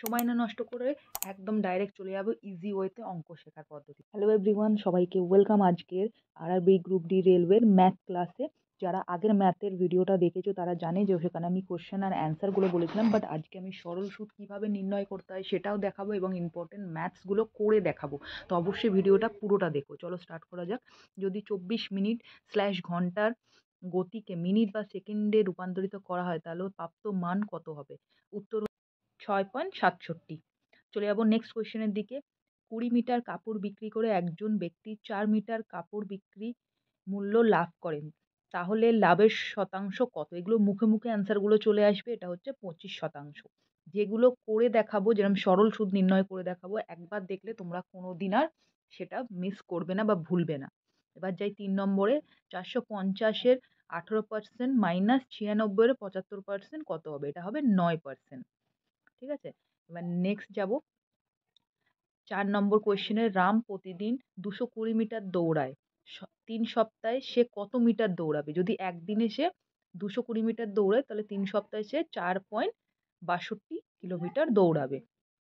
সময় না নষ্ট করে একদম ডাইরেক্ট চলে যাবো ইজি ওয়েতে অঙ্ক শেখার পদ্ধতি। হ্যালো এভরিওয়ান, সবাইকে ওয়েলকাম আজকের আরআরবি গ্রুপ ডি রেলওয়ের ম্যাথ ক্লাসে। যারা আগের ম্যাথের ভিডিওটা দেখেছো তারা জানে যে সেখানে আমি কোশ্চেন আর অ্যান্সারগুলো বলেছিলাম, বাট আজকে আমি সরল সুদ কীভাবে নির্ণয় করতে হয় সেটাও দেখাবো এবং ইম্পর্টেন্ট ম্যাথসগুলো করে দেখাবো। তো অবশ্যই ভিডিওটা পুরোটা দেখো। চলো স্টার্ট করা যাক। যদি 24 মিনিট স্ল্যাশ ঘন্টার গতিকে মিনিট বা সেকেন্ডে রূপান্তরিত করা হয় তাহলে প্রাপ্ত মান কত হবে? উত্তর 6.67। চলে যাবো নেক্সট কোয়েশ্চেনের দিকে। 20 মিটার কাপড় বিক্রি করে একজন ব্যক্তি 4 মিটার কাপড় বিক্রি মূল্য লাভ করেন, তাহলে লাভের শতাংশ কত? এগুলো মুখে মুখে অ্যান্সারগুলো চলে আসবে। এটা হচ্ছে 25%। যেগুলো করে দেখাবো, যেরকম সরল সুদ নির্ণয় করে দেখাবো, একবার দেখলে তোমরা কোনোদিন আর সেটা মিস করবে না বা ভুলবে না। এবার যাই 3 নম্বরে। 450-এর 18% মাইনাস 96-এর 75% কত হবে? এটা হবে 9%। ঠিক আছে, এবার নেক্সট যাব 4 নম্বর কোয়েশ্চেনে। রাম প্রতিদিন 220 মিটার দৌড়ায়, 3 সপ্তাহে সে কত মিটার দৌড়াবে? যদি একদিনে সে 220 মিটার দৌড়ায় তাহলে 3 সপ্তাহে সে 4.62 কিলোমিটার দৌড়াবে।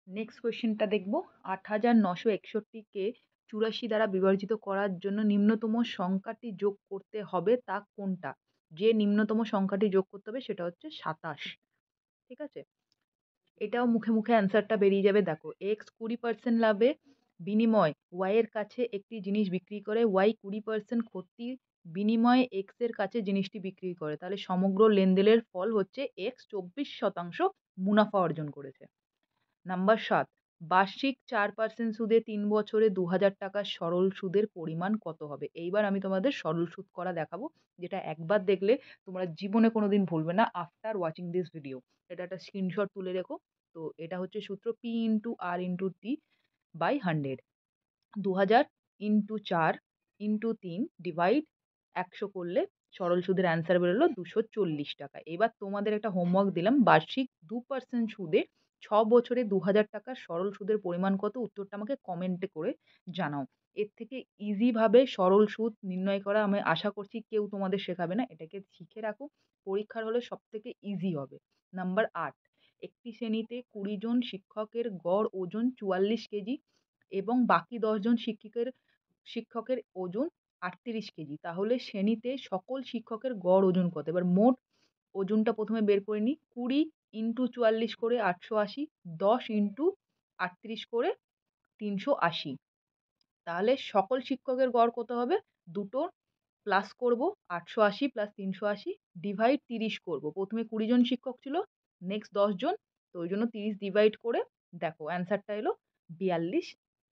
নেক্সট কোয়েশ্চেনটা দেখব। 8,961-কে 84 দ্বারা বিভাজিত করার জন্য নিম্নতম সংখ্যাটি যোগ করতে হবে তা কোনটা? যে নিম্নতম সংখ্যাটি যোগ করতে হবে সেটা হচ্ছে 27। ঠিক আছে, এটাও মুখে মুখে অ্যান্সারটা বেরিয়ে যাবে। দেখো, এক্স 20% লাভে বিনিময় ওয়াই এর কাছে একটি জিনিস বিক্রি করে, ওয়াই 20% ক্ষতি বিনিময়ে এক্স এর কাছে জিনিসটি বিক্রি করে, তাহলে সমগ্র লেনদেনের ফল হচ্ছে এক্স 24% মুনাফা অর্জন করেছে। নাম্বার 7, বার্ষিক 4% সুদে 3 বছরে 2000 টাকার সরল সুদের পরিমাণ কত হবে? এইবার আমি তোমাদের সরল সুদ করা দেখাবো, যেটা একবার দেখলে তোমরা জীবনে কোনোদিন ভুলবে না আফটার ওয়াচিং দিস ভিডিও। এটা একটা স্ক্রিনশট তুলে রেখো। তো এটা হচ্ছে সূত্র P into R into T by 100। 2000 into 4 into 3 divide 100 করলে সরল সুদের অ্যান্সার বেরোলো 240 টাকা। এবার তোমাদের একটা হোমওয়ার্ক দিলাম, বার্ষিক 2% সুদে 6 বছরে 2000 টাকার সরল সুদের পরিমাণ কত? উত্তরটা আমাকে কমেন্টে করে জানাও। এর থেকে ইজিভাবে সরল সুদ নির্ণয় করা আমি আশা করছি কেউ তোমাদের শেখাবে না। এটাকে শিখে রাখো, পরীক্ষার হলে সব থেকে ইজি হবে। নাম্বার 8, একটি শ্রেণীতে 20 জন শিক্ষকের গড় ওজন 44 কেজি এবং বাকি 10 জন শিক্ষকের ওজন 38 কেজি, তাহলে শ্রেণীতে সকল শিক্ষকের গড় ওজন কত? এবার মোট ওজনটা প্রথমে বের করে নিই। 20 ইন্টু 44 করে 880, 10 ইন্টু 38 করে 380। তাহলে সকল শিক্ষকের গড় কত হবে? দুটোর প্লাস করব, 880 প্লাস 380 ডিভাইড 30 করব। প্রথমে 20 জন শিক্ষক ছিল, নেক্সট 10 জন, তো ওই জন্য 30 ডিভাইড করে দেখো অ্যান্সারটা এলো 42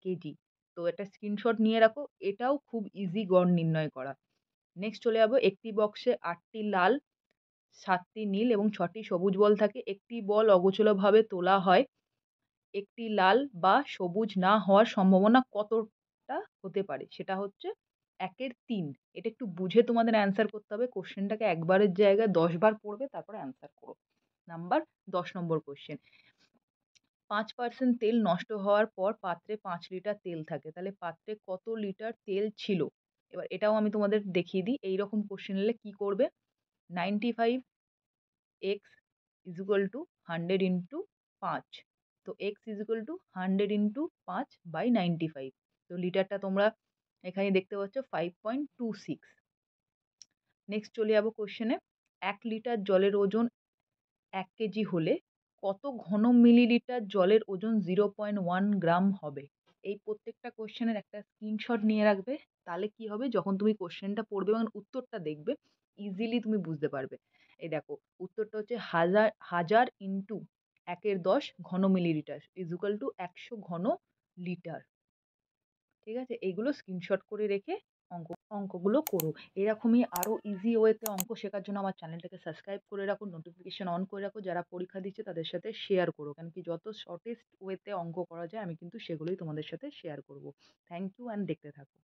কেজি। তো একটা স্ক্রিনশট নিয়ে রাখো, এটাও খুব ইজি গড় নির্ণয় করা। নেক্সট চলে যাবো। একটি বক্সে 8টি লাল, 7টি নীল এবং 6টি সবুজ বল থাকে। একটি বল অগোছালোভাবে তোলা হয়, একটি লাল বা সবুজ না হওয়ার সম্ভাবনা কতটা হতে পারে? সেটা হচ্ছে 1/3। এটা একটু বুঝে তোমাদের অ্যান্সার করতে হবে। কোশ্চেনটাকে একবারের জায়গায় 10 বার পড়বে, তারপরে অ্যান্সার করো। নাম্বার 10 নম্বর কোশ্চেন। 5% তেল নষ্ট হওয়ার পর পাত্রে 5 লিটার তেল থাকে, তাহলে পাত্রে কত লিটার তেল ছিল? এবার এটাও আমি তোমাদের দেখিয়ে দিই। এইরকম কোশ্চেন এলে কি করবে? 95x is equal to 100 into 5। তো x is equal to 100 into 5 by 95। তো লিটারটা তোমরা এখানে দেখতে পাচ্ছ 5.26। নেক্সট চলে যাবো কোশ্চেনে। 1 লিটার জলের ওজন 1 কেজি হলে কত ঘন মিলিলিটার জলের ওজন 0.1 গ্রাম হবে? এই প্রত্যেকটা কোশ্চেনের একটা স্ক্রিনশট নিয়ে রাখবে, তাহলে কি হবে, যখন তুমি কোশ্চেনটা পড়বে এবং উত্তরটা দেখবে ইজিলি তুমি বুঝতে পারবে। এই দেখো, উত্তরটা হচ্ছে হাজার ইন্টু 1/10 ঘন মিলিলিটার ইজ ইকুয়াল টু 100 ঘন লিটার। ঠিক আছে, এইগুলো স্ক্রিনশট করে রেখে অঙ্কগুলো করো। এরকমই আরও ইজি ওয়েতে অঙ্ক শেখার জন্য আমার চ্যানেলটাকে সাবস্ক্রাইব করে রাখো, নোটিফিকেশন অন করে রাখো। যারা পরীক্ষা দিচ্ছে তাদের সাথে শেয়ার করো, কারণ কি যত শর্টেস্ট ওয়েতে অঙ্ক করা যায় আমি কিন্তু সেগুলোই তোমাদের সাথে শেয়ার করব। থ্যাংক ইউ অ্যান্ড দেখতে থাকো।